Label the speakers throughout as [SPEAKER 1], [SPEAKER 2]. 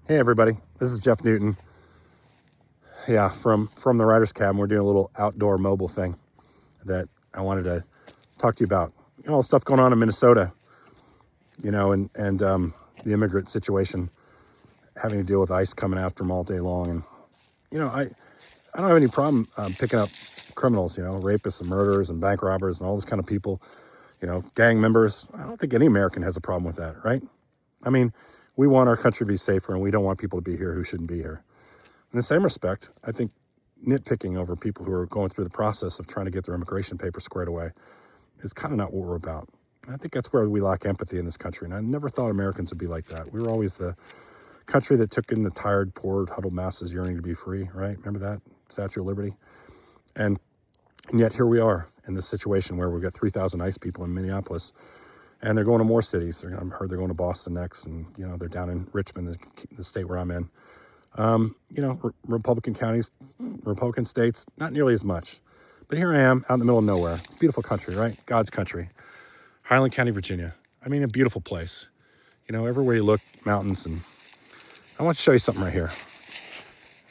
[SPEAKER 1] Hey everybody, this is Jeff Newton. Yeah, from the writer's cabin. We're doing a little outdoor mobile thing that I wanted to talk to you about. All the stuff going on in Minnesota, and the immigrant situation, having to deal with ICE coming after them all day long. And I don't have any problem picking up criminals, rapists and murderers and bank robbers and all those kind of people, gang members. I don't think any American has a problem with that, right? I mean, we want our country to be safer, and we don't want people to be here who shouldn't be here. In the same respect, I think nitpicking over people who are going through the process of trying to get their immigration papers squared away is kind of not what we're about. I think that's where we lack empathy in this country, and I never thought Americans would be like that. We were always the country that took in the tired, poor, huddled masses yearning to be free, right? Remember that? Statue of Liberty? And yet here we are in this situation where we've got 3,000 ICE people in Minneapolis, and they're going to more cities. I heard they're going to Boston next, and they're down in Richmond, the state where I'm in. Republican counties, Republican states, not nearly as much. But here I am out in the middle of nowhere. It's a beautiful country, right? God's country. Highland County, Virginia. I mean, a beautiful place. Everywhere you look, mountains. And I want to show you something right here.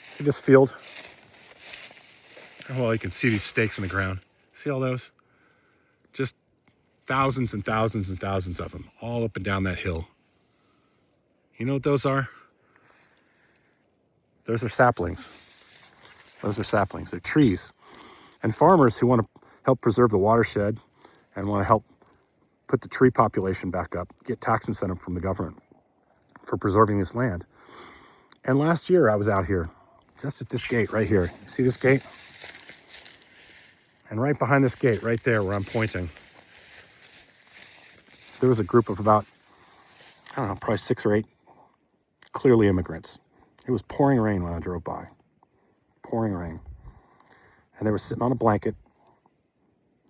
[SPEAKER 1] See this field? Well, you can see these stakes in the ground. See all those? Just thousands and thousands and thousands of them, all up and down that hill. You know what those are? Those are saplings. They're trees. And farmers who want to help preserve the watershed and want to help put the tree population back up, get tax incentive from the government for preserving this land. And last year I was out here, just at this gate right here. You see this gate? And right behind this gate, right there where I'm pointing, there was a group of about, probably 6 or 8 clearly immigrants. It was pouring rain when I drove by. Pouring rain. And they were sitting on a blanket.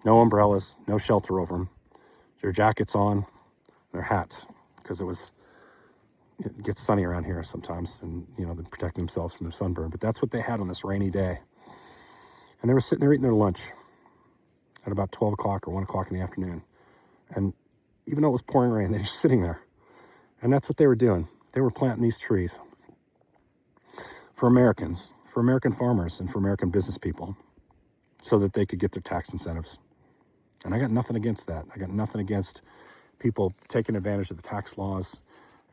[SPEAKER 1] No umbrellas, no shelter over them. Their jackets on, their hats, because it gets sunny around here sometimes, and they protect themselves from their sunburn. But that's what they had on this rainy day. And they were sitting there eating their lunch at about 12 o'clock or 1 o'clock in the afternoon. And even though it was pouring rain, they're just sitting there. And that's what they were doing. They were planting these trees for Americans, for American farmers, and for American business people, so that they could get their tax incentives. And I got nothing against that. I got nothing against people taking advantage of the tax laws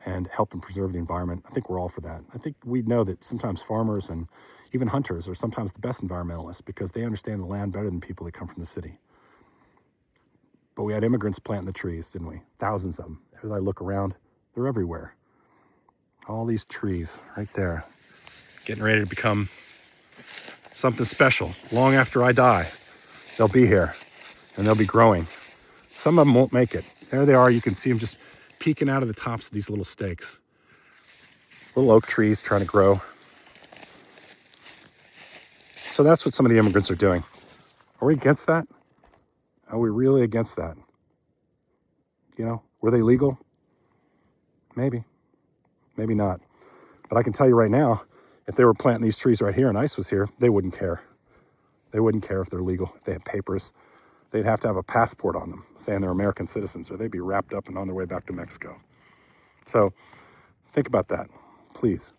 [SPEAKER 1] and helping preserve the environment. I think we're all for that. I think we know that sometimes farmers and even hunters are sometimes the best environmentalists because they understand the land better than people that come from the city. But we had immigrants planting the trees, didn't we? Thousands of them. As I look around, they're everywhere. All these trees right there, getting ready to become something special. Long after I die, they'll be here and they'll be growing. Some of them won't make it. There they are. You can see them just peeking out of the tops of these little stakes. Little oak trees trying to grow. So that's what some of the immigrants are doing. Are we against that? Are we really against that? Were they legal? Maybe. Maybe not. But I can tell you right now, if they were planting these trees right here and ICE was here, they wouldn't care. They wouldn't care if they're legal, if they had papers. They'd have to have a passport on them saying they're American citizens, or they'd be wrapped up and on their way back to Mexico. So think about that, please.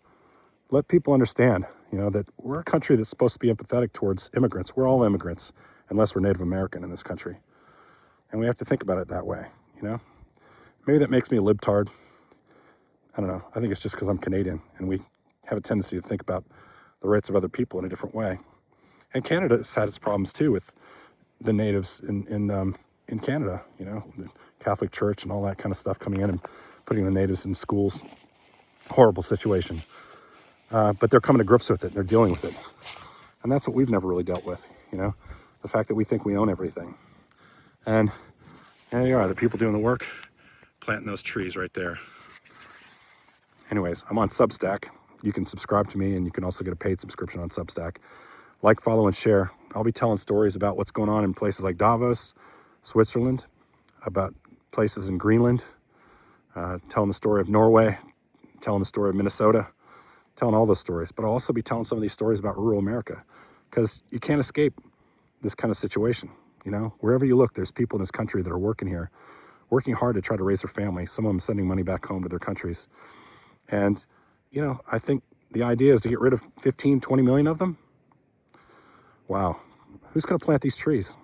[SPEAKER 1] Let people understand, that we're a country that's supposed to be empathetic towards immigrants. We're all immigrants, unless we're Native American in this country. And we have to think about it that way, Maybe that makes me a libtard. I don't know. I think it's just because I'm Canadian, and we have a tendency to think about the rights of other people in a different way. And Canada's had its problems too with the natives in Canada, the Catholic Church and all that kind of stuff coming in and putting the natives in schools. Horrible situation. But they're coming to grips with it. And they're dealing with it. And that's what we've never really dealt with, the fact that we think we own everything. And there you are, the people doing the work, planting those trees right there. Anyways, I'm on Substack. You can subscribe to me, and you can also get a paid subscription on Substack. Like, follow, and share. I'll be telling stories about what's going on in places like Davos, Switzerland, about places in Greenland, telling the story of Norway, telling the story of Minnesota, telling all those stories. But I'll also be telling some of these stories about rural America, because you can't escape this kind of situation. Wherever you look, there's people in this country that are working here, working hard to try to raise their family. Some of them sending money back home to their countries. And, I think the idea is to get rid of 15, 20 million of them. Wow. Who's going to plant these trees?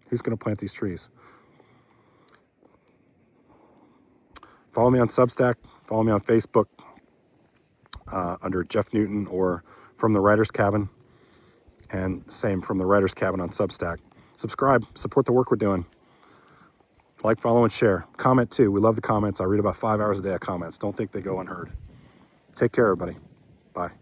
[SPEAKER 1] Who's going to plant these trees? Follow me on Substack. Follow me on Facebook under Jeff Newton or From the Writer's Cabin. And same From the Writer's Cabin on Substack. Subscribe. Support the work we're doing. Like, follow, and share. Comment too. We love the comments. I read about 5 hours a day of comments. Don't think they go unheard. Take care, everybody. Bye.